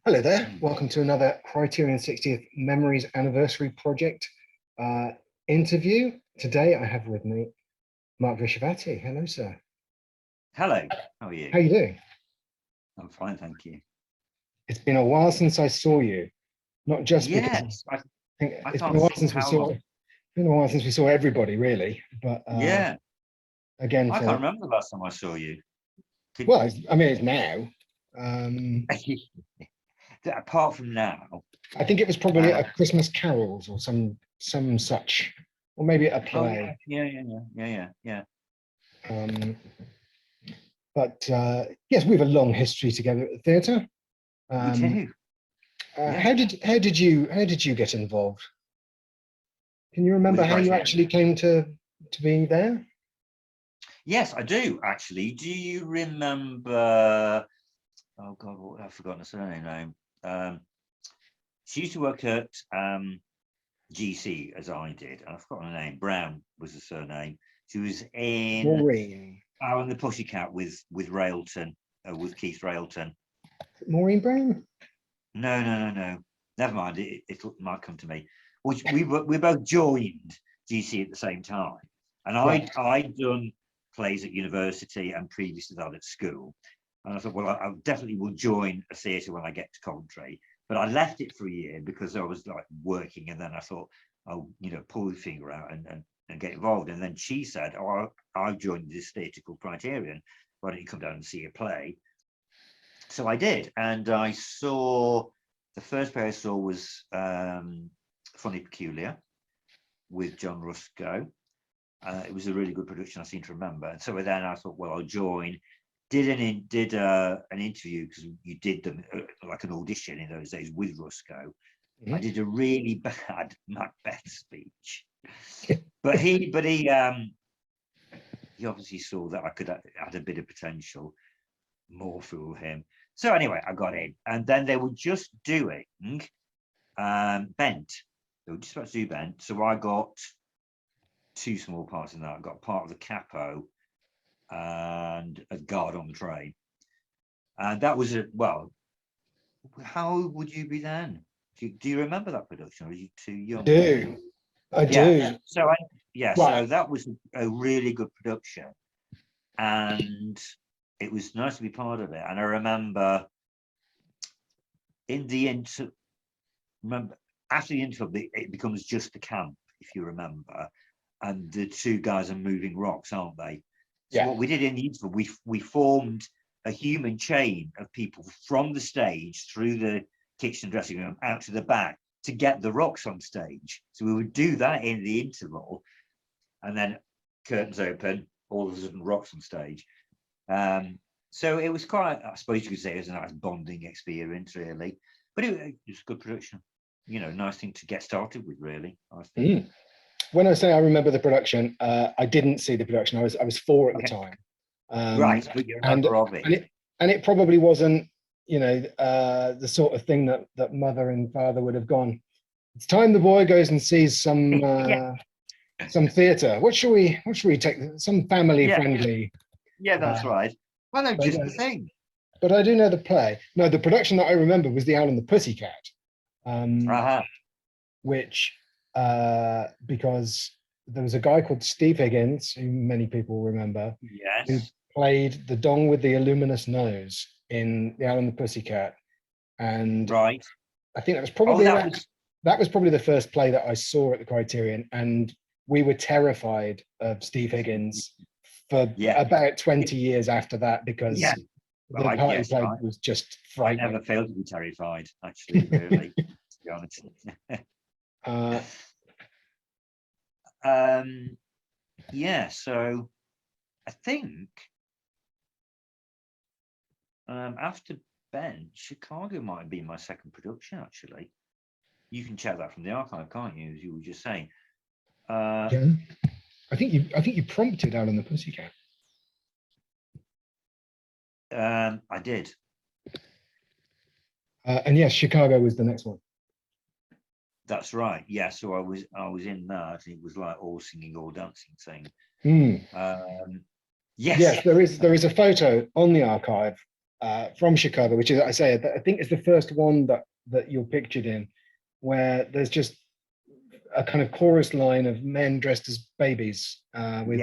Hello there, welcome to another Criterion 60th Memories Anniversary Project interview. Today I have with me Mark Wiszowaty. Hello, sir. Hello, how are you? How are you doing? I'm fine, thank you. It's been a while since I saw you, not just yes, because it's been a while since we saw everybody, really. But yeah, again, I can't remember the last time I saw you. Well, I mean, it's now. Apart from now, I think it was probably at a Christmas carols or some such, or maybe at a play. Oh, yeah. But yes, we have a long history together at the theatre. We do. Yeah. How did you get involved? Can you remember how you actually came to being there? Yes, I do actually. Do you remember? Oh God, I've forgotten her surname name. She used to work at GC as I did, and I've forgotten her name. Brown was the surname. She was in Maureen. Oh, and the Pussycat with Railton, with Keith Railton. Maureen Brown? No. Never mind. It might come to me. We both joined GC at the same time, and I'd done plays at university and previous to that at school. And I thought, well, I definitely will join a theatre when I get to Coventry. But I left it for a year because I was like working, and then I thought, I'll pull the finger out and get involved. And then she said, oh, I've joined this theatre called Criterion. Why don't you come down and see a play? So I did, and I saw the first play I saw was Funny Peculiar with John Rusco. It was a really good production, I seem to remember. And so then I thought, well, I'll join. Did an interview, because you did them like an audition in those days with Rusco. I did a really bad Macbeth speech, but he obviously saw that I could add a bit of potential. More fool him. So anyway, I got in, and then they were just doing Bent. They were just about to do Bent, so I got two small parts in that. I got part of the capo and a guard on the train, and that was well. How old would you be then? Do you remember that production, or are you too young? I do. So so that was a really good production, and it was nice to be part of it. And I remember in the after the intro, it becomes just a camp, if you remember, and the two guys are moving rocks, aren't they? So what we did in the intro, we formed a human chain of people from the stage through the kitchen dressing room out to the back to get the rocks on stage. So we would do that in the interval, and then curtains open, all of a sudden rocks on stage. So it was quite, I suppose you could say, it was a nice bonding experience, really. But it was a good production. Nice thing to get started with, really, I think. When I say I remember the production, I didn't see the production. I was 4 at the time. Right, but you remember of it. And it probably wasn't, the sort of thing that mother and father would have gone, it's time the boy goes and sees some some theatre. What should we take? Some family friendly. Yeah, that's right. Well, no, just the thing. But I do know the play. No, the production that I remember was The Owl and the Pussycat, which because there was a guy called Steve Higgins, who many people remember, who played the dong with the luminous nose in The Owl and the Pussycat, and I think that was probably that was probably the first play that I saw at the Criterion, and we were terrified of Steve Higgins for about 20 years after that, because the part he played was just frightening. I never failed to be terrified, actually, really, to be honest. So I think after Ben, Chicago might have been my second production, actually. You can check that from the archive, can't you, as you were just saying. I think you prompted Out on the Pussycat. I did. And yes, Chicago was the next one. That's right. Yeah. So I was in that. It was like all singing, all dancing thing. Yes, there is a photo on the archive from Chicago, which is, I think it's the first one that you're pictured in, where there's just a kind of chorus line of men dressed as babies with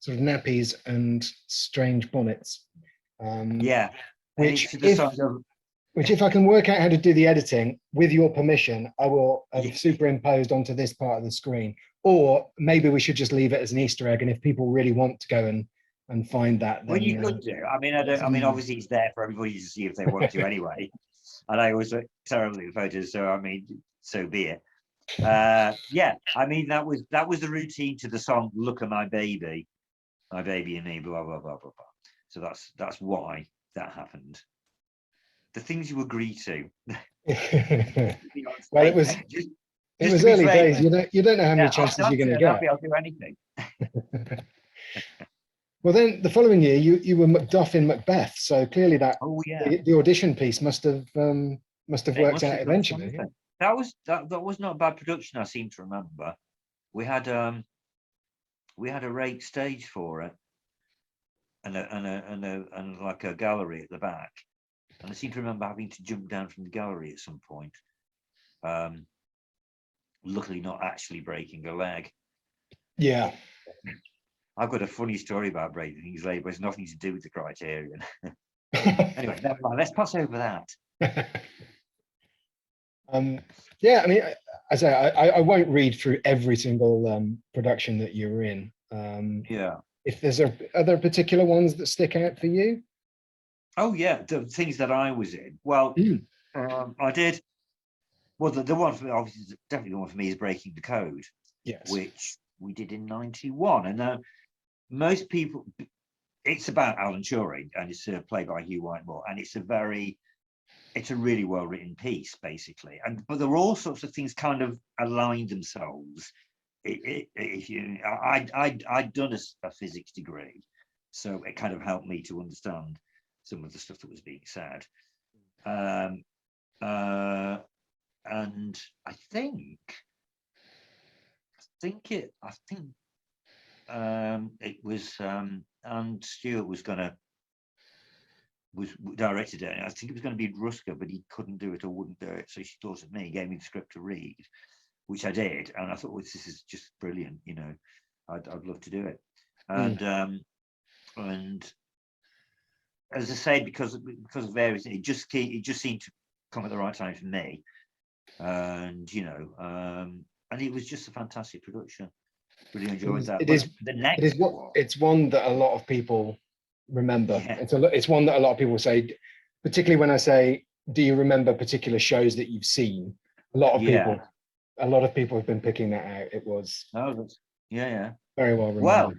sort of nappies and strange bonnets. Which if I can work out how to do the editing, with your permission, I will have superimposed onto this part of the screen. Or maybe we should just leave it as an Easter egg, and if people really want to go and find that, then, well, you could do. I mean, obviously it's there for everybody to see if they want to anyway. And I always look terribly at photos, so I mean, so be it. Yeah, I mean, that was the routine to the song "Look at My Baby and Me," blah blah blah blah blah. So that's why that happened. The things you agree to. Well, it was early days. You don't know how many chances you're going to get. I'll do anything. Well, then the following year, you were Macduff in Macbeth. So clearly that the audition piece must have worked out eventually. That was not a bad production. I seem to remember we had a rake stage for it, and like a gallery at the back. And I seem to remember having to jump down from the gallery at some point. Luckily, not actually breaking a leg. Yeah. I've got a funny story about breaking things leg, but it's nothing to do with the Criterion. Anyway, never mind. Let's pass over that. Yeah, I mean, as I won't read through every single production that you're in. If are there particular ones that stick out for you? Oh yeah, the things that I was in. Well, I did. Well, the one for me, obviously, definitely the one for me is Breaking the Code. Yes. Which we did in '91, and now most people, it's about Alan Turing, and it's a play by Hugh Whitemore, and it's a really well written piece, basically. But there were all sorts of things kind of aligned themselves. I'd done a physics degree, so it kind of helped me to understand some of the stuff that was being said. And I think it was and Stewart was directed it. I think it was going to be Ruska, but he couldn't do it or wouldn't do it, so she thought of me, gave me the script to read, which I did, and I thought, well, this is just brilliant, you know, I'd love to do it. And as I say, because of various, it just seemed to come at the right time for me, and you know, and it was just a fantastic production. Really enjoyed that. It's one that a lot of people remember. Yeah. It's one that a lot of people say, particularly when I say, do you remember particular shows that you've seen? A lot of people have been picking that out. It was very well remembered. Well,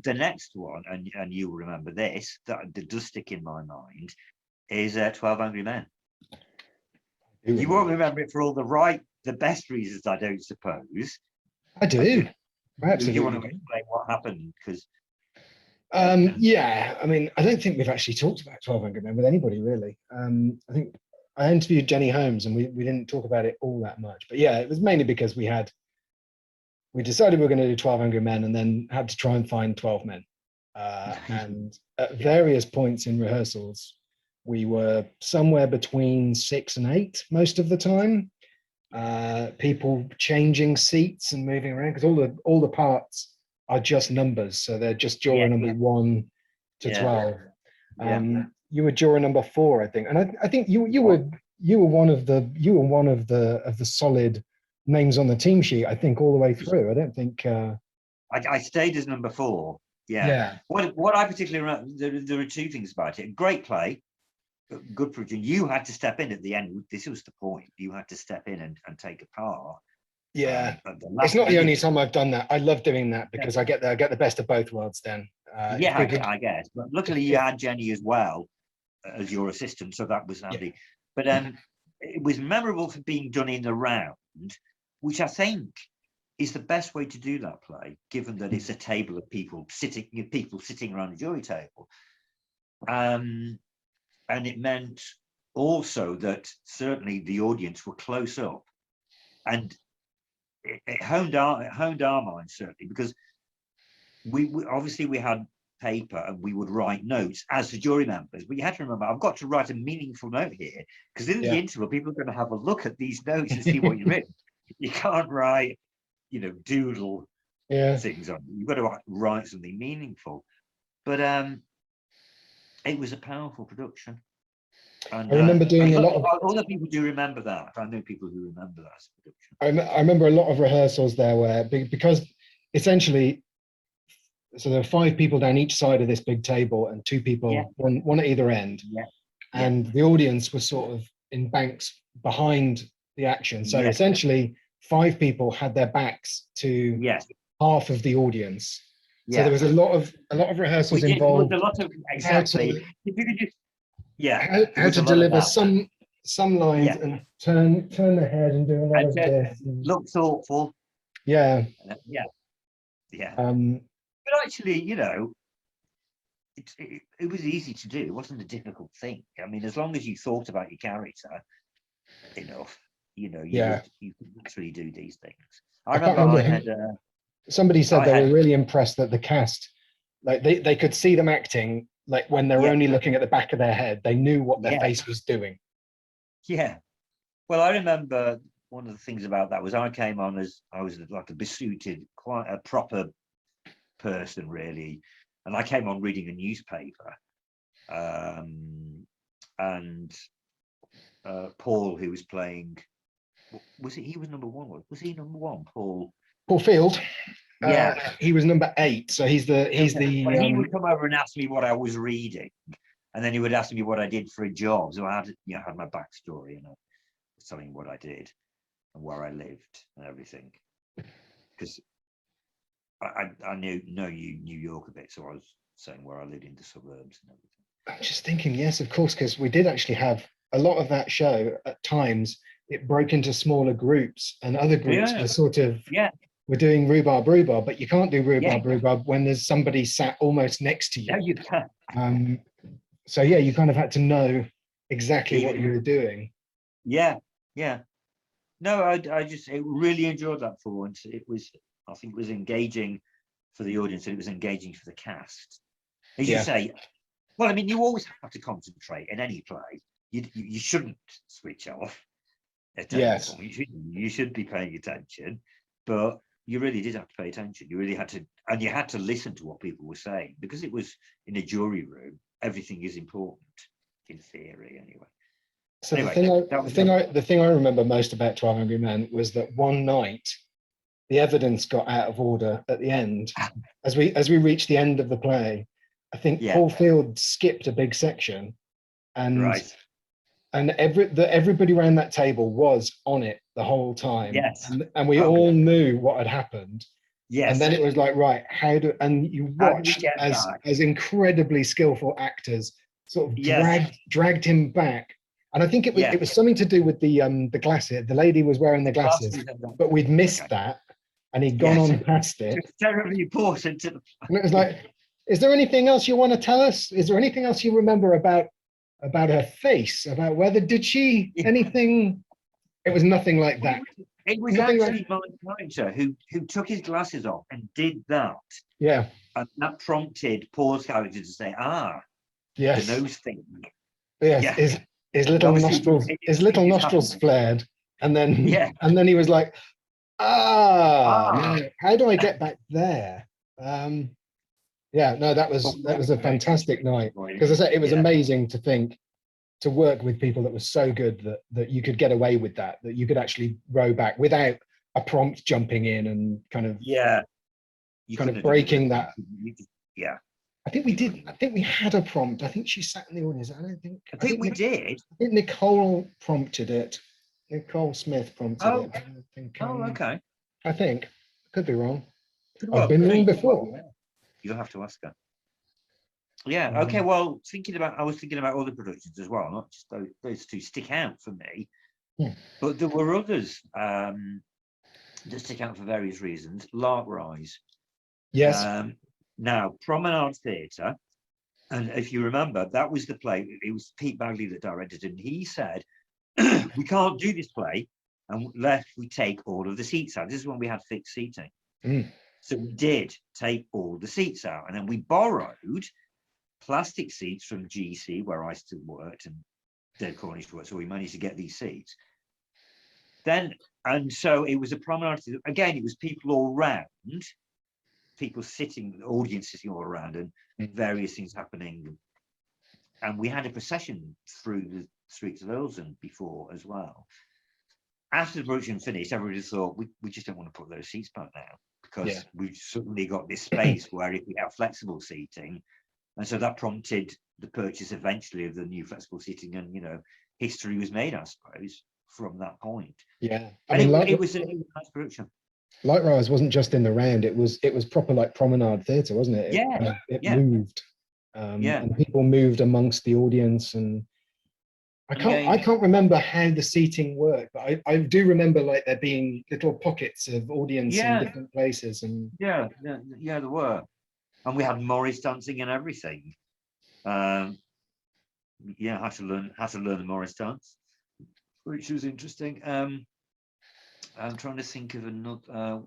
the next one, and you will remember this, that does stick in my mind, is 12 Angry Men. You won't remember it for all the best reasons, I don't suppose. I do. Absolutely. You want to explain what happened? Because yeah, I mean, I don't think we've actually talked about 12 Angry Men with anybody, really. I think I interviewed Jenny Holmes and we didn't talk about it all that much. But yeah, it was mainly because we decided we were going to do 12 Angry Men and then had to try and find 12 men. And at various points in rehearsals, we were somewhere between 6 and 8 most of the time. People changing seats and moving around, because all the parts are just numbers, so they're just juror number 1 to 12. You were juror number 4, I think, and I think you were one of the solid names on the team sheet, I think, all the way through. I don't think I stayed as number 4. Yeah. What I particularly remember, there are two things about it. Great play, good production. You had to step in at the end. This was the point. You had to step in and take a part. Yeah, it's not the only time I've done that. I love doing that because I get the best of both worlds then. I guess. But luckily you had Jenny as well as your assistant, so that was handy. But it was memorable for being done in the round, which I think is the best way to do that play, given that it's a table of people sitting around a jury table. And it meant also that certainly the audience were close up, and it honed our minds, certainly, because we obviously we had paper and we would write notes as the jury members. But you had to remember, I've got to write a meaningful note here, because in the interval, people are going to have a look at these notes and see what you've written. You can't write, doodle things on. You've got to write something meaningful. But it was a powerful production. And, I remember doing a lot of other people do remember that. I know people who remember that as a production. I remember a lot of rehearsals there where, because essentially, so there are 5 people down each side of this big table and 2 people, one at either end. And the audience was sort of in banks behind the action. So essentially 5 people had their backs to half of the audience. So there was a lot of rehearsals involved. A lot of, exactly. If you could just, how to deliver some lines and turn the head and do a lot of this. Look thoughtful. Yeah. But actually, it was easy to do. It wasn't a difficult thing. I mean, as long as you thought about your character enough, you could literally do these things. I remember somebody said they were really impressed that the cast, like they could see them acting, like when they were only looking at the back of their head, they knew what their face was doing. Yeah. Well, I remember one of the things about that was I came on as, I was like a besuited, quite a proper person, really. And I came on reading a newspaper. And Paul, who was playing, he was number 1? Was he number 1, Paul Field? He was number 8, so he's the well, he would come over and ask me what I was reading, and then he would ask me what I did for a job. So I had had my backstory, and I was telling what I did and where I lived and everything, because I knew New York a bit, so I was saying where I lived in the suburbs and everything. I'm just thinking, yes, of course, because we did actually have a lot of that show. At times it broke into smaller groups, and other groups were sort of we're doing rhubarb, but you can't do rhubarb when there's somebody sat almost next to you. No, you can't. So you kind of had to know exactly what you were doing. No, I really enjoyed that performance. I think it was engaging for the audience, and it was engaging for the cast. As you say, well, I mean, you always have to concentrate in any play. You shouldn't switch off. Yes, you should be paying attention, but you really did have to pay attention. You really had to, and you had to listen to what people were saying, because it was in a jury room. Everything is important in theory, anyway. So anyway, the thing I remember most about 12 Angry Men was that one night the evidence got out of order at the end. As we reached the end of the play, I think Paul Field skipped a big section, and everybody around that table was on it the whole time. And we all knew what had happened. And then it was like, right, and you watched as incredibly skillful actors sort of dragged him back. And I think it was something to do with the glasses. The lady was wearing the glasses, but we'd missed that, and he'd gone on past it. It's terribly important to the play. And it was like, is there anything else you want to tell us? Is there anything else you remember about her face? About whether did she anything? It was nothing like that. It was actually my character who took his glasses off and did that. Yeah. And that prompted Paul's character to say, the nose thing. Yes. His little nostrils flared, and then he was like, how do I get back there? That was a fantastic night, because I said it was amazing to work with people that was so good that you could get away with that you could actually row back without a prompt jumping in and kind of breaking that. I think we did. I think we had a prompt. I think she sat in the audience. I think we did. I think Nicole prompted it. Nicole Smith prompted it. Okay. I think. Could be wrong. I've been wrong before. You'll have to ask her. Yeah. Okay. Well, I was thinking about other productions as well, not just those two stick out for me. But there were others that stick out for various reasons. Lark Rise. Yes. Now, Promenade Theatre, and if you remember, that was the play. It was Pete Bagley that directed it, and he said, we can't do this play unless we take all of the seats out. This is when we had fixed seating. So we did take all the seats out, and then we borrowed plastic seats from GC, where I still worked, and Dave Cornish worked. So we managed to get these seats. Then, and so it was a promenade. Again, it was people all round, people sitting, the audience sitting all around, and various things happening. And we had a procession through the streets of Earlsden before as well. After the production finished, everybody thought, we just don't want to put those seats back now, because we've suddenly got this space where if we have flexible seating, and so that prompted the purchase eventually of the new flexible seating, and, you know, history was made, I suppose, from that point. Yeah, I mean, it was a nice production. Light Rise wasn't just in the round; it was proper like promenade theatre, wasn't it? It moved, and people moved amongst the audience. And I can't remember how the seating worked, but I do remember like there being little pockets of audience in different places. And there were, and we had Morris dancing and everything. Had to learn the Morris dance, which was interesting. I'm trying to think of another.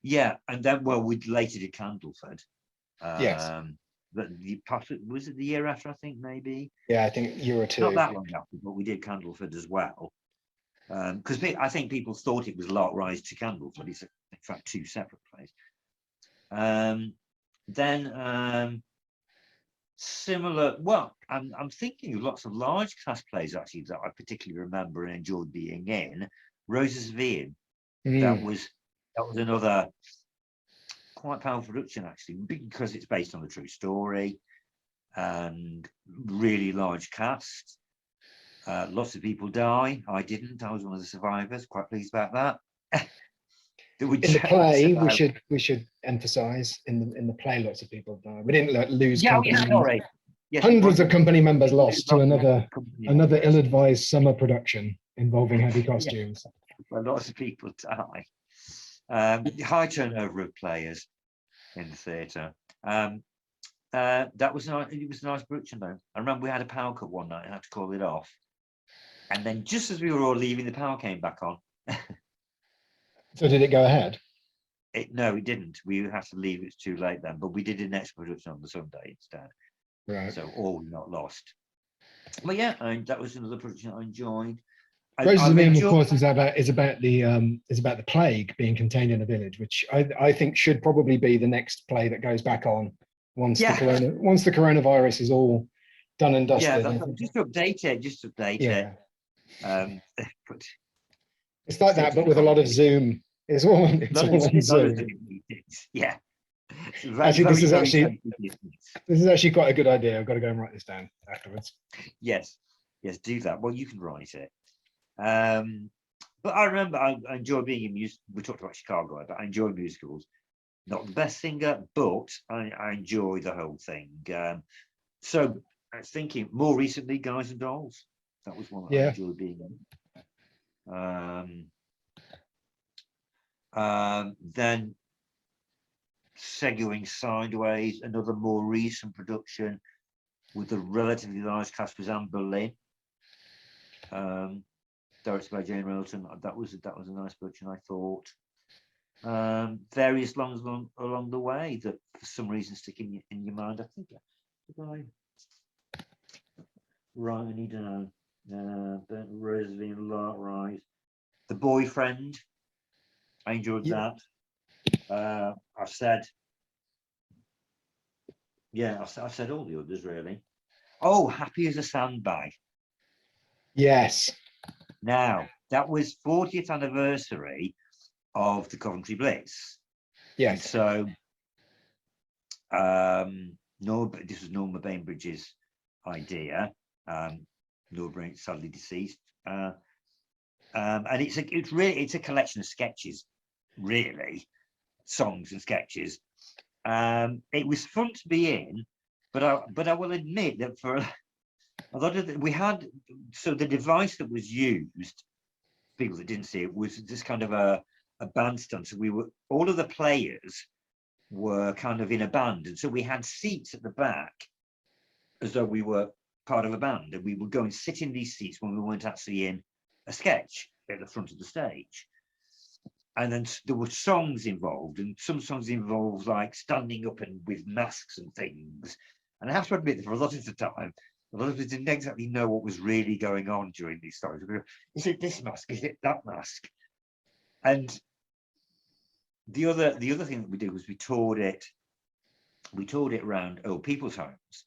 And then, well, we later did Candleford. Yes. Was it the year after? I think maybe. Yeah, I think a year or two. Not that long after, but we did Candleford as well. Because I think people thought it was Lark Rise to Candleford. It's in fact two separate plays. Then similar. Well, I'm thinking of lots of large cast plays actually that I particularly remember and enjoyed being in. Roses of Ian. That was another quite powerful production actually, because it's based on a true story and really large cast. Lots of people die. I didn't. I was one of the survivors. Quite pleased about that. In the play, we should emphasise in the play, lots of people died. We didn't lose. Sorry. Yes, hundreds of company members lost to another ill-advised summer production involving heavy costumes. Well, lots of people die. High turnover of players in the theatre. That was nice. It was a nice production though. I remember we had a power cut one night and had to call it off. And then just as we were all leaving, the power came back on. So did it go ahead? No, it didn't. We had to leave. It's too late then. But we did an extra production on the Sunday instead. Right. So all not lost. But yeah, that was another production I enjoyed. Roses of Ian, of course, is about the plague being contained in a village, which I think should probably be the next play that goes back on once the coronavirus is all done and dusted. Yeah, just update it. But it's like that, but with a lot of Zoom. It's all on Zoom. Yeah. Actually, this is actually quite a good idea. I've got to go and write this down afterwards. Yes, do that. Well, you can write it. But I remember I enjoy being in music. We talked about Chicago, but I enjoy musicals. Not the best singer, but I enjoy the whole thing. So I was thinking more recently, Guys and Dolls. That was one that I enjoyed being in. Then segueing sideways, another more recent production with a relatively large cast was Anne Boleyn, directed by Jane Railton. That was a nice production, I thought. Various songs along the way that for some reason stick in your mind. I think right, I need to know. Rosalie and Lark Rise. The Boyfriend. I enjoyed that. I've said all the others really. Oh, Happy as a Sandbag. Yes. Now, that was 40th anniversary of the Coventry Blitz. Yes. And so, this was Norma Bainbridge's idea. Norma sadly deceased. And it's a collection of sketches, really, songs and sketches. It was fun to be in, but I will admit that for a lot of the device that was used, people that didn't see it, was just kind of a bandstand. So all of the players were kind of in a band, and so we had seats at the back as though we were part of a band, and we would go and sit in these seats when we weren't actually in a sketch at the front of the stage. and then there were songs involved, and some songs involved like standing up and with masks and things. And I have to admit, for a lot of the time, a lot of us didn't exactly know what was really going on during these stories. Is it this mask? Is it that mask? And the other thing that we did was we toured it around old people's homes.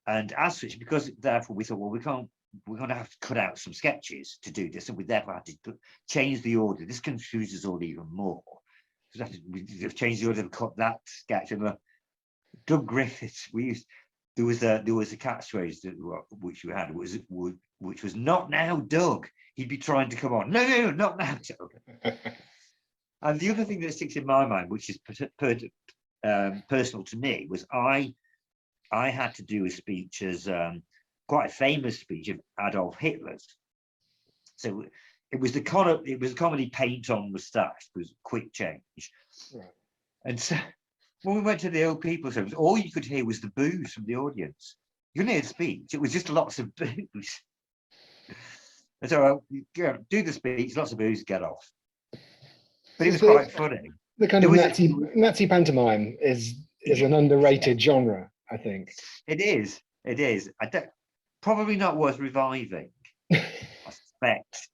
And as such, because therefore we thought, well, we're going to have to cut out some sketches to do this, and we therefore had to change the order. This confuses us all even more. We've changed the order to cut that sketch. And Doug Griffiths, there was a catchphrase which we had, which was "Not now, Doug." He'd be trying to come on. No, not now, Doug. And the other thing that sticks in my mind, which is personal to me, was I had to do a speech as quite a famous speech of Adolf Hitler's. So it was a comedy paint on moustache. It was a quick change. Right. And so when we went to the old people's homes, all you could hear was the boos from the audience. You couldn't hear the speech. It was just lots of boos. And so do the speech, lots of boos, get off. But it was quite funny. The kind of Nazi pantomime is an underrated genre, I think. It is. Probably not worth reviving, I suspect.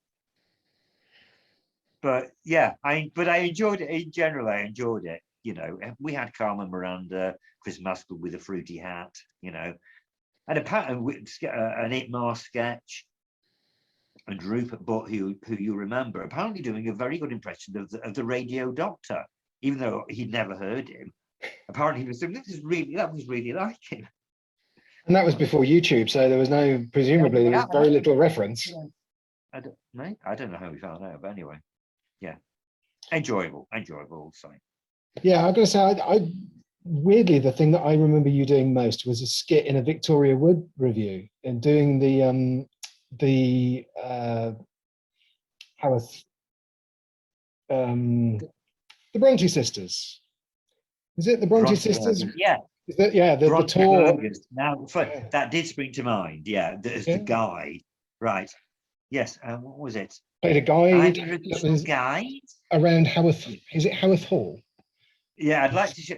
But yeah, I enjoyed it in general. I enjoyed it. You know, we had Carmen Miranda, Chris Maskell with a fruity hat. You know, and an Itmar sketch, and Rupert Butt, who you remember, apparently doing a very good impression of the Radio Doctor, even though he'd never heard him. Apparently, he was saying, that was really like him. And that was before YouTube, so there was presumably there was very little reference. I don't know how we found out, but anyway, yeah, enjoyable all the same. Yeah, I'm going to say, I weirdly, the thing that I remember you doing most was a skit in a Victoria Wood review and doing the Bronte Sisters. Is it the Bronte Sisters? Yeah. The tour. Now, that did spring to mind. Yeah, there's the guide, right? Yes. What was it? Played a guide. Guide around Haworth. Is it Haworth Hall? Yeah, I'd like to show.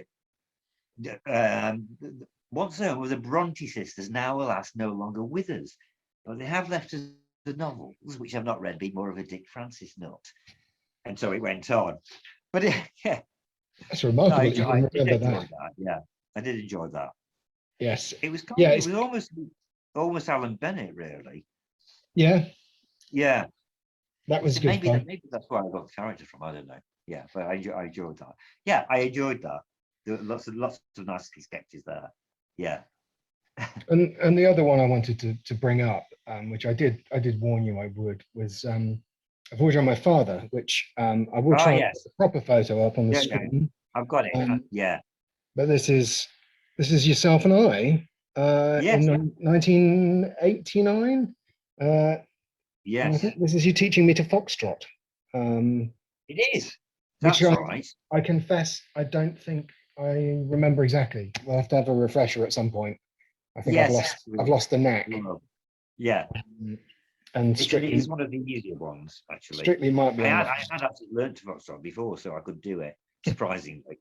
Once there were the Bronte sisters, now alas no longer with us, but they have left us the novels, which I've not read, being more of a Dick Francis nut, and so it went on. But yeah. That's remarkable. I did enjoy that. Yeah, I did enjoy that. Yes, it was. It was almost Alan Bennett, really. Yeah. Yeah. That was good. Maybe that's where I got the character from. I don't know. Yeah, but I enjoyed that. Yeah, I enjoyed that. There were lots of nice sketches there. Yeah. And the other one I wanted to bring up, which I did warn you I would, was A Voyage on My Father, which I will try and put the proper photo up on the screen. I've got it. Yeah. But this is yourself and I in 1989. Yes. I think this is you teaching me to foxtrot. It is. That's right. I confess, I don't think I remember exactly. We'll have to have a refresher at some point. I think I've lost the knack. Yeah. And Strictly is one of the easier ones, actually. Strictly might be. I had actually learned to foxtrot before, so I could do it. Surprisingly.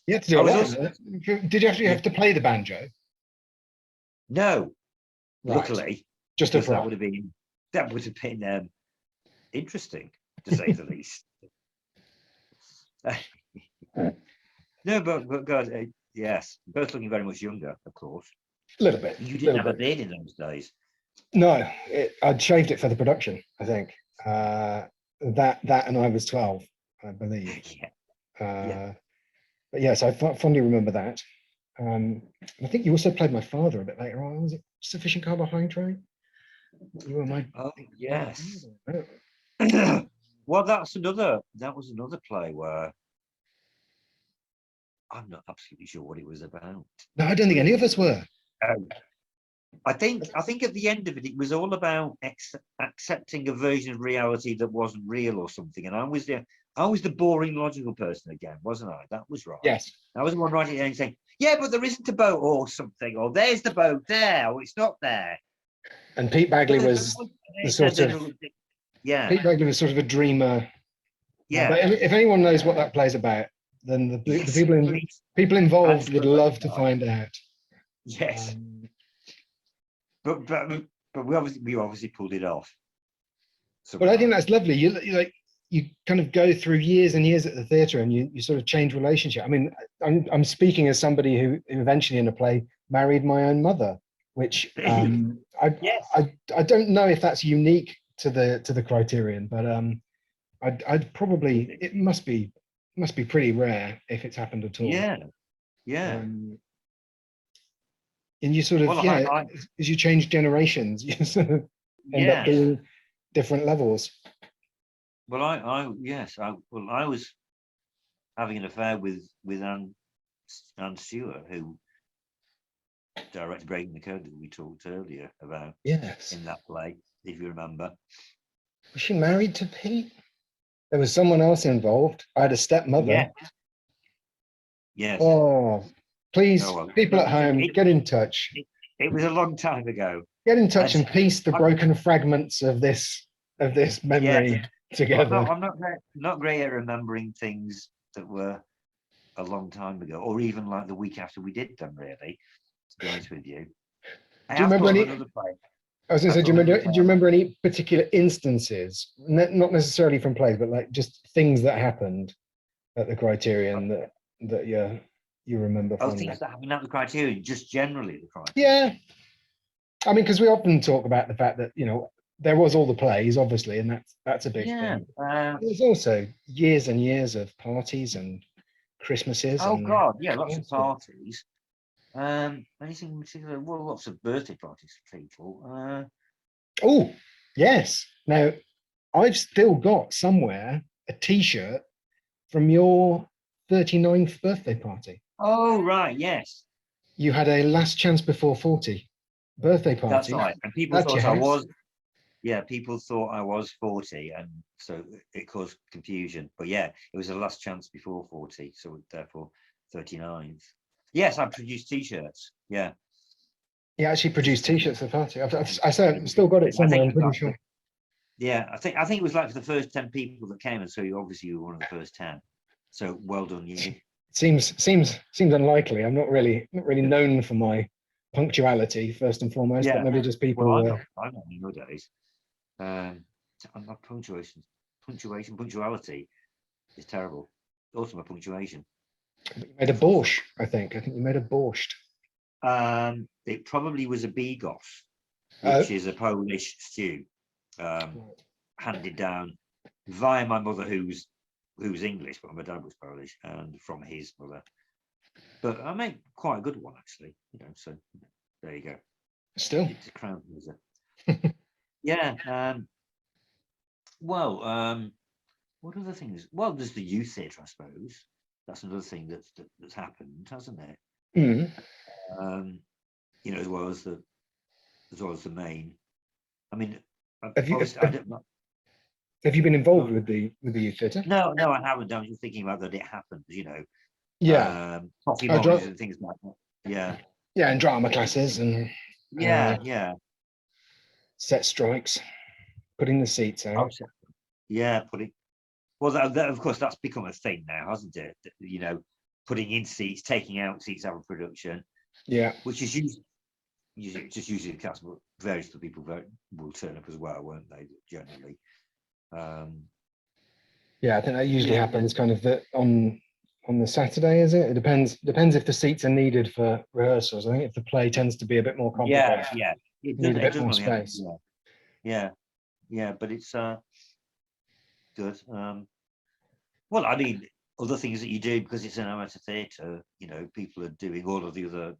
You had to do it. Did you actually have to play the banjo? No. Right. Luckily. Just a that would have been interesting, to say the least. No, but God, yes, both looking very much younger, of course. A little bit. You didn't have a beard in those days. No, I'd shaved it for the production, I think. That and I was 12, I believe. But yes, I fondly remember that. I think you also played my father a bit later on. Was it Sufficient Carbohydrate? You were my. Oh yes. Well, that was another play where I'm not absolutely sure what it was about. No, I don't think any of us were. I think at the end of it, it was all about accepting a version of reality that wasn't real or something. And I was the boring logical person again, wasn't I? That was right. Yes. I was the one writing it and saying, yeah, but there isn't a boat or something, or there's the boat there, or it's not there. And Pete Bagley was the sort of. Yeah. Pete Bagley was sort of a dreamer Yeah. But if anyone knows what that play's about, then the people involved would love to find out. Yes. But we obviously pulled it off. But I think that's lovely. You kind of go through years and years at the theatre, and you sort of change relationship. I mean, I'm speaking as somebody who eventually in a play married my own mother, which I don't know if that's unique to the Criterion, but I'd probably, it must be pretty rare if it's happened at all. Yeah. And you sort of, as you change generations, you sort of end up being different levels. Well, I was having an affair with Anne Stewart, who directed Breaking the Code that we talked earlier about. Yes. In that play, if you remember. Was she married to Pete? There was someone else involved. I had a stepmother. Yeah. Yes. Oh, please, people at home, get in touch. It was a long time ago. Get in touch and piece the broken fragments of this memory together. I'm not great at remembering things that were a long time ago, or even like the week after we did them. Really, to be honest with you. Do you remember any? I was going to say, do you remember any particular instances, not necessarily from plays, but like just things that happened at the Criterion that you remember? Oh, things that happened at the Criterion, just generally the Criterion. Yeah, I mean, because we often talk about the fact that there was all the plays, obviously, and that's a big thing. There's also years and years of parties and Christmases. Oh God, yeah, lots of parties. Anything in particular? Well, lots of birthday parties for people. Oh, yes. Now, I've still got somewhere a T-shirt from your 39th birthday party. Oh, right, yes. You had a last chance before 40 birthday party. That's right. And people thought I was. Yeah, people thought I was 40, and so it caused confusion. But yeah, it was the last chance before 40, so therefore 39th. Yes, I produced T-shirts. Yeah. You actually produced T-shirts for the party. I still got it somewhere. I'm pretty sure. Yeah, I think it was like for the first 10 people that came, and so you were one of the first 10. So well done, you. Seems unlikely. I'm not really known for my punctuality first and foremost, but maybe just people. Well, I'm not nowadays. My punctuality is terrible. Also, my punctuation. You made a borscht, I think. You made a borscht. It probably was a bigos, which is a Polish stew, handed down via my mother, who's English, but my dad was Polish, and from his mother. But I made quite a good one, actually. So there you go. Still, it's a crowd pleaser. Yeah. What other things? Well, there's the youth theatre, I suppose. That's another thing that's happened, hasn't it? Mm. As well as the main. I mean, have you been involved with the youth theatre? No, I haven't. I was just thinking about that it happened. Yeah. Coffee monitors and things like that. Yeah. Yeah, and drama classes and. Yeah. Set strikes, putting the seats out. Yeah, well, that, of course, that's become a thing now, hasn't it? Putting in seats, taking out seats out of production. Yeah. Which is usually the case, but various other people will turn up as well, won't they? Generally. Yeah, I think that usually happens kind of on the Saturday, is it? It depends if the seats are needed for rehearsals. I think if the play tends to be a bit more complicated. Yeah. It need a bit more space. Yeah, but it's good. Well, I mean, other things that you do because it's an amateur theatre. People are doing all of the other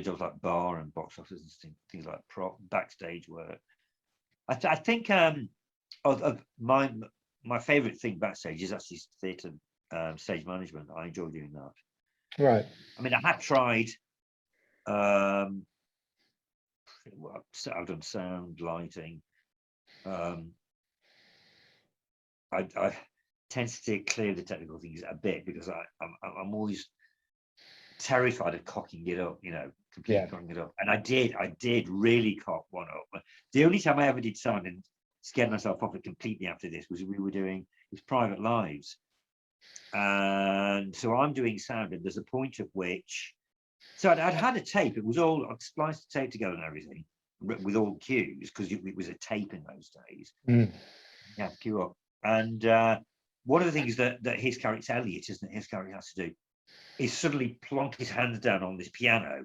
jobs like bar and box office and things like backstage work. I think of my favourite thing backstage is actually theatre stage management. I enjoy doing that. Right. I mean, I have tried. I've done sound, lighting. I tend to steer clear of the technical things a bit because I'm always terrified of cocking it up, completely cocking it up. And I did really cock one up. The only time I ever did sound, and scared myself off it completely after this was we were doing his private lives. And so I'm doing sound, and there's a point at which, so I'd had a tape, it was all, I'd spliced the tape together and everything with all cues, because it was a tape in those days. Yeah, cue up. And one of the things that his character, Elliot, isn't it, his character has to do, is suddenly plonk his hands down on this piano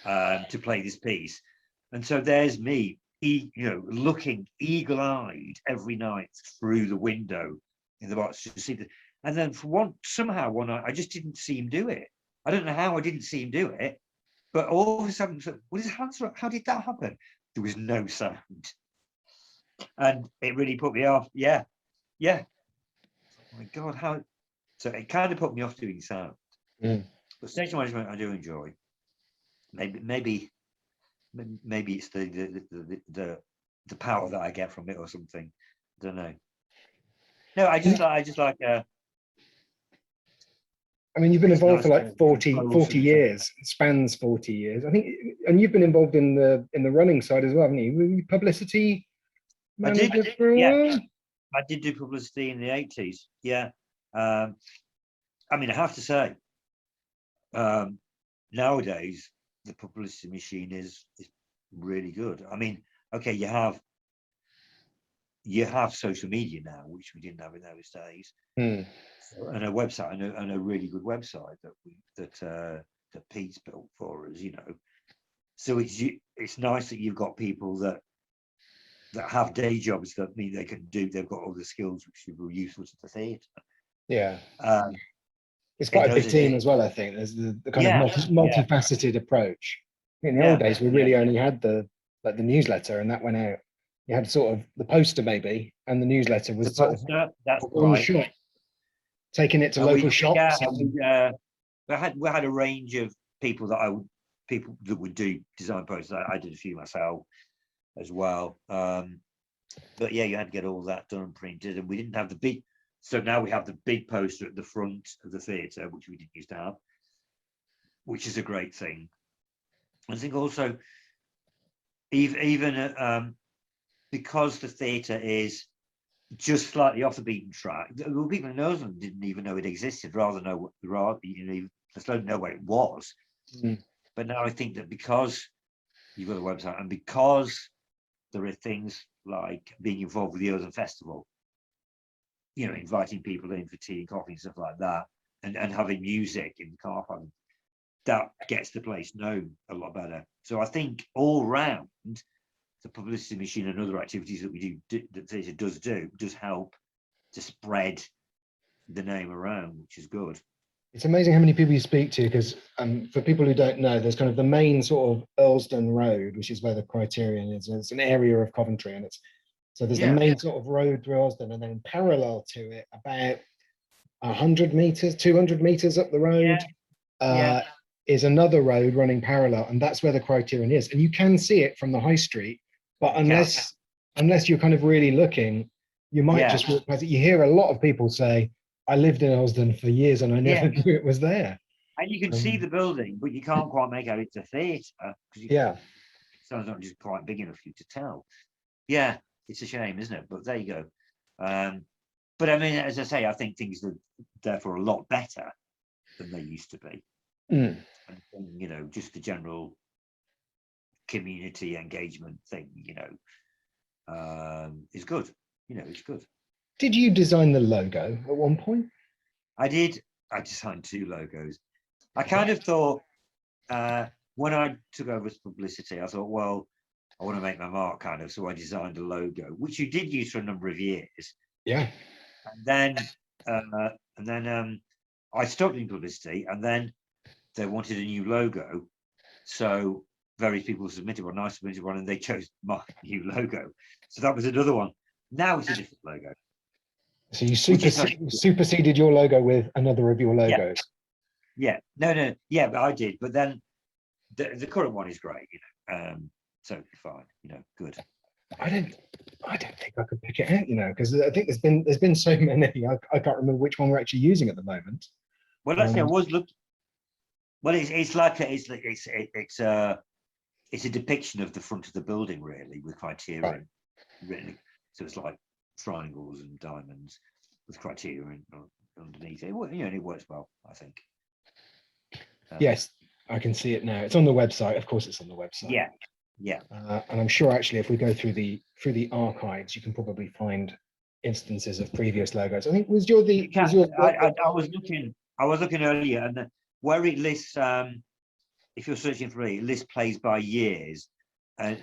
to play this piece. And so there's me, looking eagle-eyed every night through the window in the box to see the. And then somehow one night, I just didn't see him do it. I don't know how I didn't see him do it, but all of a sudden, with his hands up, how did that happen? There was no sound, and it really put me off. Yeah. Oh my God, how? So it kind of put me off doing sound. But stage management, I do enjoy. Maybe it's the power that I get from it or something. I don't know. No, I just like. I mean, you've been involved for like 40 years. It spans 40 years, I think, and you've been involved in the running side as well, haven't you? Were you publicity manager for a while? I did do publicity in the 80s. Yeah. I mean, I have to say, nowadays the publicity machine is really good. I mean, okay, you have social media now, which we didn't have in those days, and a website, and a really good website that Pete's built for us. So it's nice that you've got people that have day jobs that mean they can do. They've got all the skills which are useful to the theatre. Yeah. It's quite a big team as well, I think. There's the kind of multifaceted approach. In the old days, we really only had the newsletter, and that went out. You had sort of the poster maybe, and the newsletter was that's one shot, taking it to local shops. We had a range of people that would do design posters. I did a few myself as well. But yeah, you had to get all that done and printed, and we didn't have the big. So now we have the big poster at the front of the theatre, which we didn't used to have, which is a great thing. I think also, even because the theatre is just slightly off the beaten track, people in Northern didn't even know it existed, let alone know where it was. But now I think that because you've got a website, and because there are things like being involved with the Ozen Festival, inviting people in for tea and coffee and stuff like that, and having music in the car park, that gets the place known a lot better. So I think all round, the publicity machine and other activities that we do, that the theatre does help to spread the name around, which is good. It's amazing how many people you speak to, because for people who don't know, there's kind of the main sort of Earlsdon Road, which is where the Criterion is. It's an area of Coventry, and so there's the main sort of road through Earlsdon, and then parallel to it, about 100 meters, 200 meters up the road, is another road running parallel, and that's where the Criterion is. And you can see it from the high street, but unless you're kind of really looking, you might just walk past it. You hear a lot of people say, I lived in Earlsdon for years and I never knew it was there. And you can see the building, but you can't quite make out it's a theatre. So it's not just quite big enough for you to tell. Yeah, it's a shame, isn't it? But there you go. But I mean, as I say, I think things are therefore a lot better than they used to be. And, just the general community engagement thing, is good. It's good. Did you design the logo at one point? I did. I designed 2 logos. I kind of thought, when I took over as publicity, I thought, well, I want to make my mark, kind of. So I designed a logo, which you did use for a number of years. Yeah. And then I stopped doing publicity, and then they wanted a new logo. So various people submitted one, I submitted one, and they chose my new logo. So that was another one. Now it's a different logo. So you superseded your logo with another of your logos. Yeah. No. Yeah, but I did. But then the current one is great. So fine. Good. I don't think I could pick it out. Because I think there's been so many. I can't remember which one we're actually using at the moment. Well, actually, I was looking. Well, it's a depiction of the front of the building, really, with Criterion written. So it's like triangles and diamonds with Criterion underneath it. You know, and it works well, I think. Yes, I can see it now. It's on the website. Of course, it's on the website. Yeah, yeah. And I'm sure actually, if we go through the archives, you can probably find instances of previous logos. I think was your the. Was your, I was looking earlier, and where it lists, if you're searching for it lists plays by years, by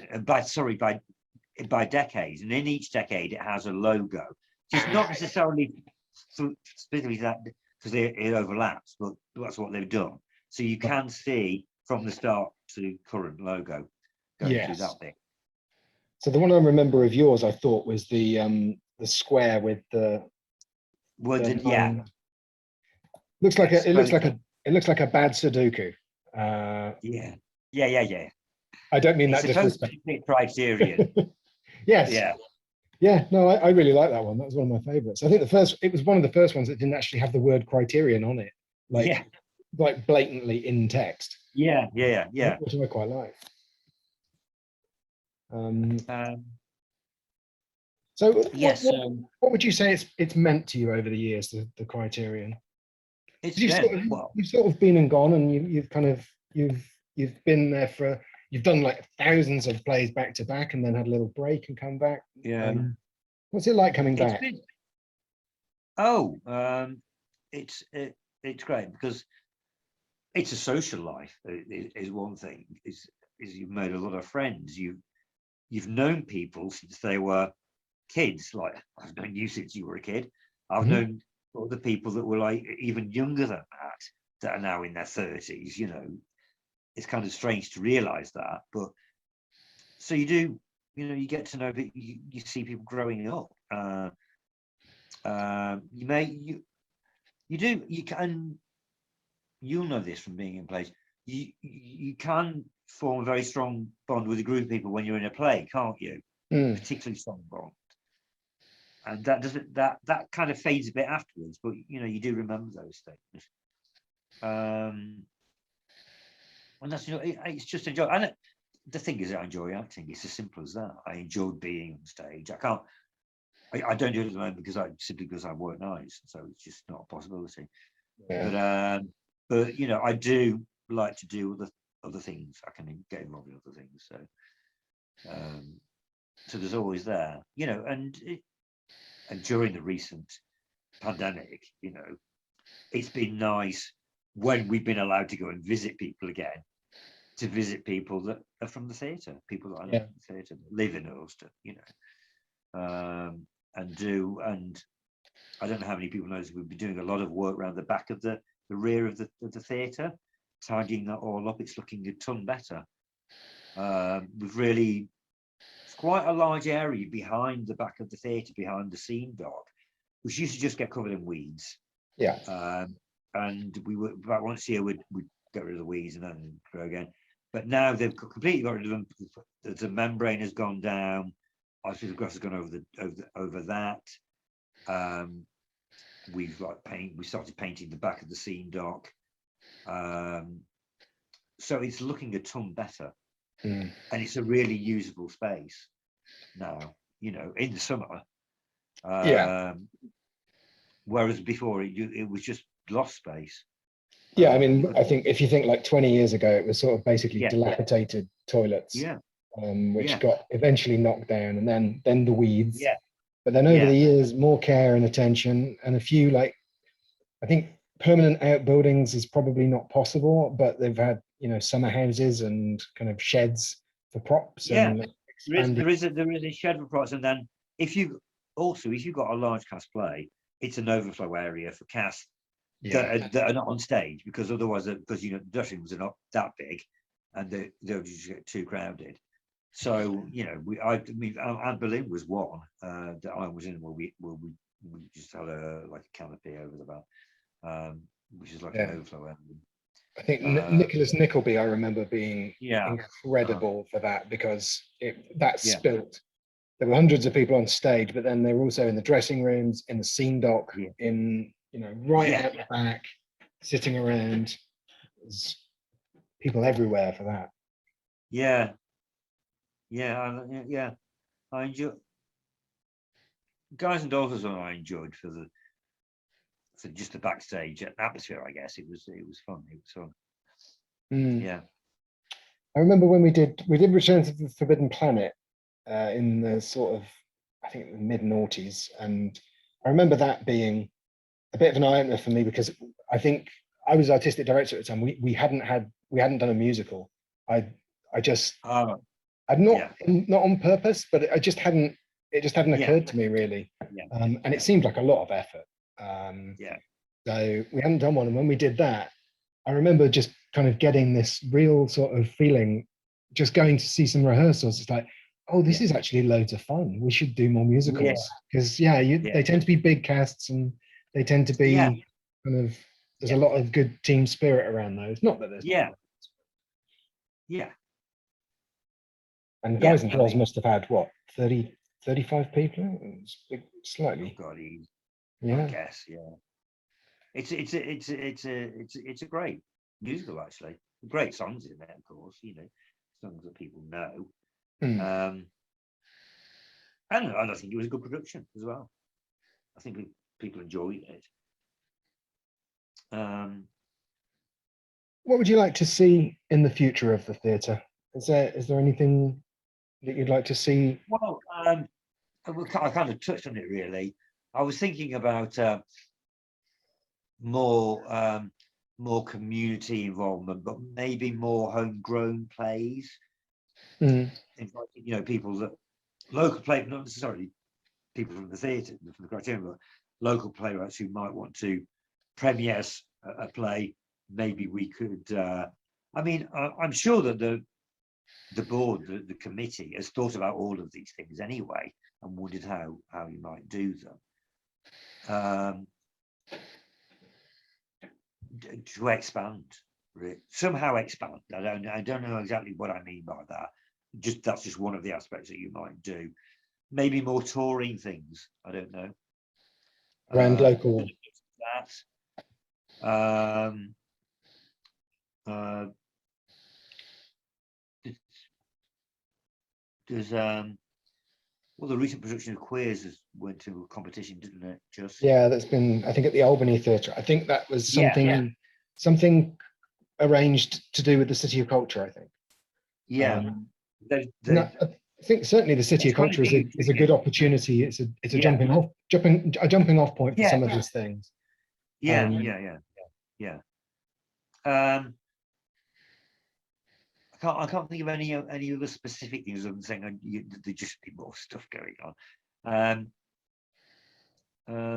decades, and in each decade it has a logo. It's not necessarily specifically that because it overlaps, but that's what they've done. So you can see from the start to current logo going through that bit. So the one I remember of yours, I thought, was the square with the. Yeah. Looks like it looks like a bad Sudoku. Yeah. I don't mean that disrespect. Criterion. Yes. Yeah. Yeah. No, I really like that one. That was one of my favorites. I think it was one of the first ones that didn't actually have the word Criterion on it, like blatantly in text. Yeah. Which I quite like. So yes. What would you say it's meant to you over the years, the Criterion? You've sort of been and gone, and you've been there for. You've done like thousands of plays back to back, and then had a little break and come back. Yeah. What's it like coming back? It's great because it's a social life. Is one thing. Is you've made a lot of friends. You've known people since they were kids. Like I've known you since you were a kid. I've known other people that were like even younger than that are now in their 30s. You know, it's kind of strange to realize that, but so you do. You know, you get to know that you see people growing up. You'll know this from being in plays. You can form a very strong bond with a group of people when you're in a play, can't you? Particularly strong bond. And that kind of fades a bit afterwards, but you know, you do remember those things. And that's, you know, it's just enjoy. And the thing is, I enjoy acting. It's as simple as that. I enjoy being on stage. I don't do it at the moment because I work nights, so it's just not a possibility. Yeah. But you know, I do like to do other things. I can get involved in other things. So there's always there, you know, and during the recent pandemic, you know, it's been nice when we've been allowed to go and visit people again, to visit people that are from the theatre, people that I know from the theatre, that live in Ulster, you know, and I don't know how many people know this, we've been doing a lot of work around the back of the rear of the theatre, tidying that all up. It's looking a ton better. It's quite a large area behind the back of the theatre, behind the scene dock, which used to just get covered in weeds. Yeah. And we were about once a year we'd get rid of the weeds and then grow again. But now they've completely got rid of them. The membrane has gone down. Artificial grass has gone over that. We've got paint. We started painting the back of the scene dock. So it's looking a ton better. And it's a really usable space now, you know, in the summer. Whereas before it was just lost space. Yeah, I mean, I think if you think like 20 years ago, it was sort of basically dilapidated toilets, which got eventually knocked down, and then the weeds. Yeah. But then over the years, more care and attention, and a few, like, I think permanent outbuildings is probably not possible, but they've had, you know, summer houses and kind of sheds for props. And there is a shed for props, and then if you've got a large cast play, it's an overflow area for cast that are not on stage, because otherwise, because you know, the dressing rooms are not that big, and they'll just get too crowded. So you know, Anne Boleyn was one that I was in where we just had a canopy over the back, which is like an overflow area. I think Nicholas Nickleby, I remember being incredible for that, because that spilt. There were hundreds of people on stage, but then they were also in the dressing rooms, in the scene dock, in, you know, out the back, sitting around. There's people everywhere for that. I enjoy. Guys and Dolphins one I enjoyed for just the backstage atmosphere. I guess it was fun. It was fun. Yeah. I remember when we did Return to the Forbidden Planet in the sort of, I think, the mid noughties, and I remember that being a bit of an eye opener for me, because I think I was artistic director at the time. We hadn't done a musical. I'd not on purpose, but it just hadn't occurred to me really. And it seemed like a lot of effort. So we hadn't done one, and when we did that, I remember just kind of getting this real sort of feeling, just going to see some rehearsals. It's like, oh, this is actually loads of fun. We should do more musicals, because they tend to be big casts, and they tend to be kind of, there's a lot of good team spirit around those. Not that there's And Guys and Dolls must have had what, 30, 35 people? It was big, slightly. I guess, It's a great musical, actually. Great songs in there, of course. Songs that people know. And I think it was a good production as well. I think people enjoyed it. What would you like to see in the future of the theatre? Is there anything that you'd like to see? Well, I kind of touched on it really. I was thinking about more community involvement, but maybe more homegrown plays. Inviting, people that local play, not necessarily people from the theatre, from the Criterion, but local playwrights who might want to premiere a play. Maybe we could. I'm sure that the board, the committee, has thought about all of these things anyway, and wondered how you might do them. To expand, somehow expand. I don't know exactly what I mean by that. That's just one of the aspects that you might do. Maybe more touring things. I don't know. Around local. There's the recent production of Queers went to a competition, didn't it? That's been, I think, at the Albany Theatre. I think that was something arranged to do with the City of Culture, I think. I think certainly the City of Culture is a good opportunity. It's a jumping off point for some of these things. I can't think of any other specific things other than saying there just be more stuff going on.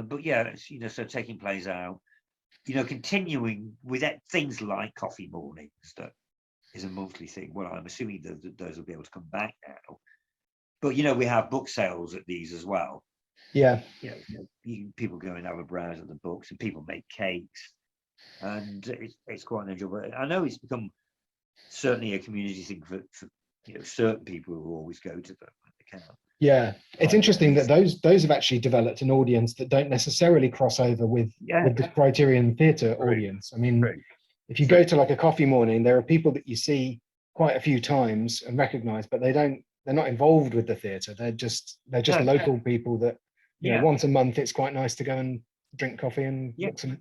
But so taking plays out, continuing with things like coffee mornings, that is a monthly thing. Well, I'm assuming that those will be able to come back now. But we have book sales at these as well. People go and have a browse at the books, and people make cakes, and it's quite enjoyable. I know it's become certainly a community thing for certain people who always go to them when they can. It's interesting that those have actually developed an audience that don't necessarily cross over with the Criterion Theatre audience. I mean, if you go to like a coffee morning, there are people that you see quite a few times and recognize, but they're not involved with the theatre. They're just local people that once a month it's quite nice to go and drink coffee and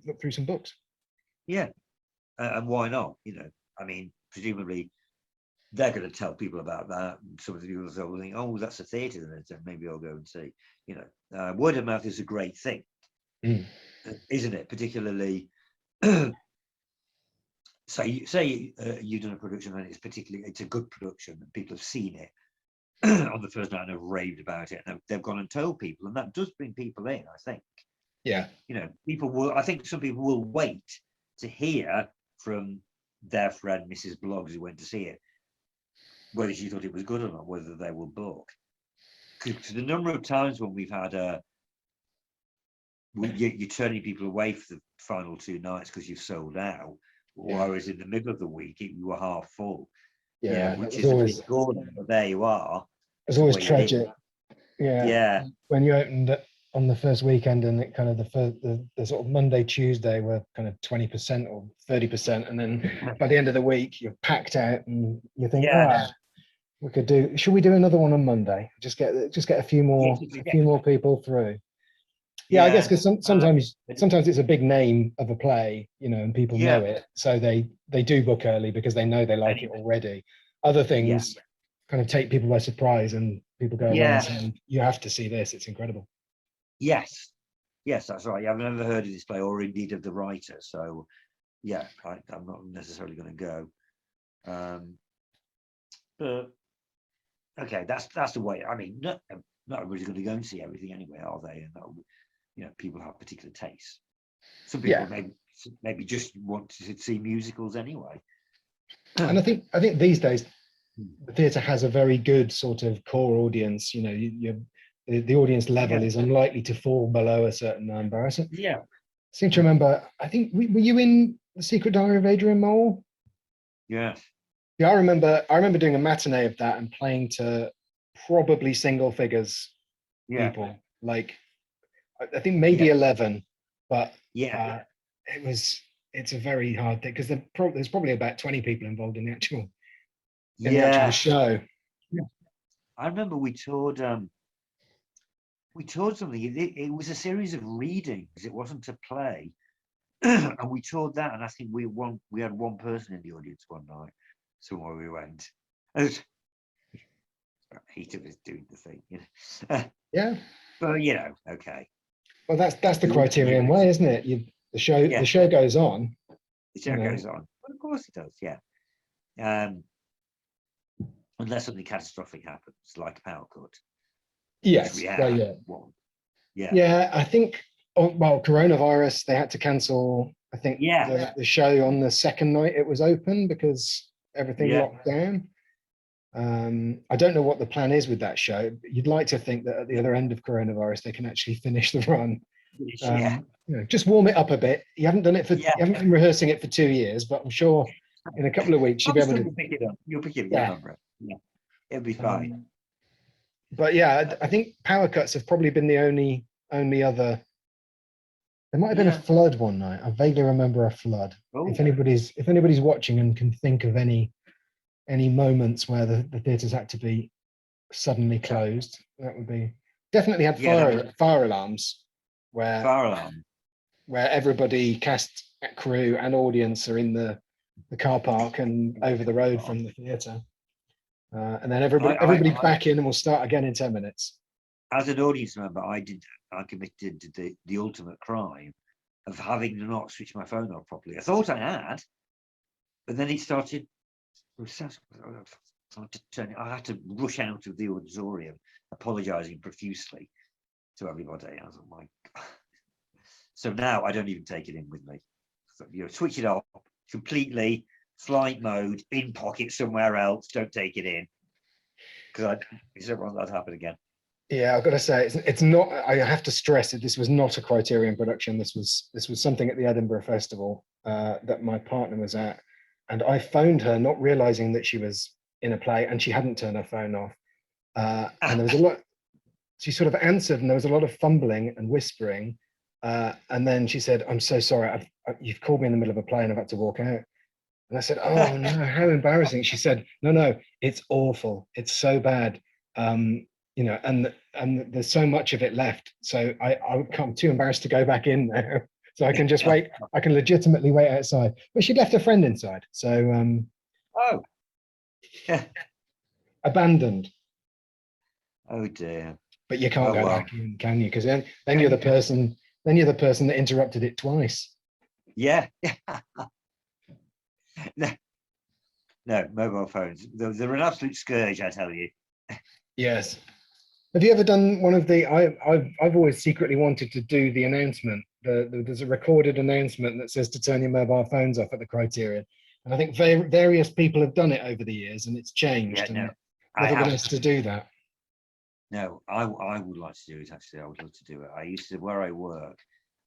look through some books. And why not? Presumably they're going to tell people about that, and some of the people will think, oh, that's a theatre, then maybe I'll go and see. Word of mouth is a great thing, isn't it? Particularly say you've done a production and it's a good production and people have seen it on the first night and have raved about it, and they've gone and told people, and that does bring people in, I think. I think some people will wait to hear from their friend Mrs. Bloggs, who went to see it, whether she thought it was good or not, whether they will book. Because the number of times when we've had you're turning people away for the final 2 nights because you've sold out, whereas in the middle of the week you were half full. Which is always good, but there you are. It's always tragic. When you opened it on the first weekend, and it kind of the sort of Monday, Tuesday were kind of 20% or 30%, and then by the end of the week you're packed out, and you think, We could do. Should we do another one on Monday? Just get a few more people through. Yeah, I guess because sometimes it's a big name of a play, and people know it, so they do book early because they know they like it already. Other things kind of take people by surprise, and people go around saying, "You have to see this; it's incredible." Yes, that's right. I've never heard of this play, or indeed of the writer. So, yeah, I'm not necessarily going to go. But okay, that's the way. I mean, not everybody's going to go and see everything anyway, are they? And people have particular tastes. Some people maybe just want to see musicals anyway. And I think these days the theatre has a very good sort of core audience. The audience level is unlikely to fall below a certain number. I seem to remember. I think were you in The Secret Diary of Adrian Mole? Yes. Yeah, I remember doing a matinee of that and playing to probably single figures people. Like I think maybe 11, but it's a very hard thing because there's probably about 20 people involved in the actual show. Yeah. I remember we toured something. It was a series of readings. It wasn't a play. And we toured that, and I think we had one person in the audience one night. Somewhere we went. Heat of us doing the thing, Yeah. But okay. Well, that's the Criterion way, isn't it? The show goes on. The show goes on. Well, of course it does, yeah. Unless something catastrophic happens, like a power cut. Yes. Yeah, I think. Well, coronavirus, they had to cancel. I think the show on the second night it was open because everything locked down. I don't know what the plan is with that show. But you'd like to think that at the other end of coronavirus, they can actually finish the run. Just warm it up a bit. You haven't done it you haven't been rehearsing it for 2 years, but I'm sure in a couple of weeks you'll be able to pick it up. You'll pick it up. Yeah, it'll be fine. But yeah, I think power cuts have probably been the only other. There might have been a flood one night. I vaguely remember a flood. Oh. If anybody's watching and can think of any moments where the theatres had to be suddenly closed, that would be definitely had fire alarms where everybody, cast, crew, and audience are in the car park and over the road from the theatre, and then everybody back in, and we'll start again in 10 minutes. As an audience member, I committed the ultimate crime of having not switched my phone off properly. I thought I had, but then it started. I had to rush out of the auditorium, apologising profusely to everybody. I was like, my God. So now I don't even take it in with me. So, switch it off completely, flight mode, in pocket somewhere else. Don't take it in, because I don't want that to happen again. Yeah, I've got to say, it's not. I have to stress that this was not a Criterion production. This was something at the Edinburgh Festival that my partner was at, and I phoned her, not realizing that she was in a play, and she hadn't turned her phone off. And there was a lot. She sort of answered, and there was a lot of fumbling and whispering, and then she said, "I'm so sorry. You've called me in the middle of a play, and I've had to walk out." And I said, "Oh no, how embarrassing!" She said, "No, it's awful. It's so bad." And there's so much of it left, so I'm too embarrassed to go back in now, so I can just wait. I can legitimately wait outside, but she'd left a friend inside, so abandoned. Oh dear. But you can't go back in, can you? Because then you're the person that interrupted it twice. Yeah. No, mobile phones, they're an absolute scourge, I tell you. Yes. Have you ever done one of the? I've always secretly wanted to do the announcement. There's a recorded announcement that says to turn your mobile phones off at the Criterion, and I think various people have done it over the years, and it's changed. Never been asked to do that. No, I would like to do it. Actually, I would love to do it. I used to, where I work,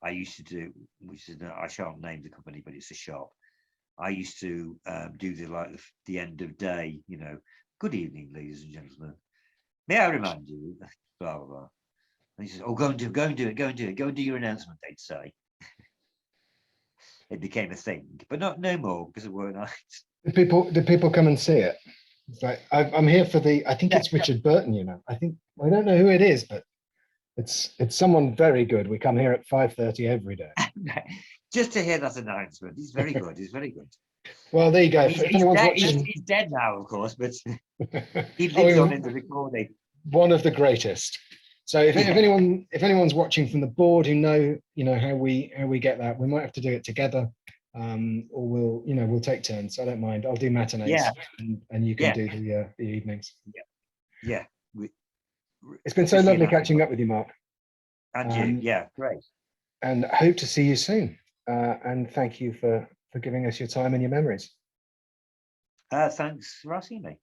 I used to do, which is, I shan't name the company, but it's a shop. I used to do the end of day. Good evening, ladies and gentlemen. May I remind you, blah, blah, blah. And he says, "Oh, go and do it, go and do your announcement," they'd say. It became a thing, but no more, because it weren't nice. Did people come and see it? It's like I'm here for the. I think it's Richard Burton. You know, I don't know who it is, but it's someone very good. We come here at 5:30 every day. Just to hear that announcement. He's very good. He's very good. Well, there you go. He's dead, he's dead now, of course, but he lives on in the recording. One of the greatest. So if anyone's watching from the board who know how we get that, we might have to do it together, or we'll take turns. I don't mind. I'll do matinees, and you can do the evenings. Yeah. It's been so lovely catching up with you, Mark. And you, great. And I hope to see you soon. And thank you for giving us your time and your memories. Thanks for asking me.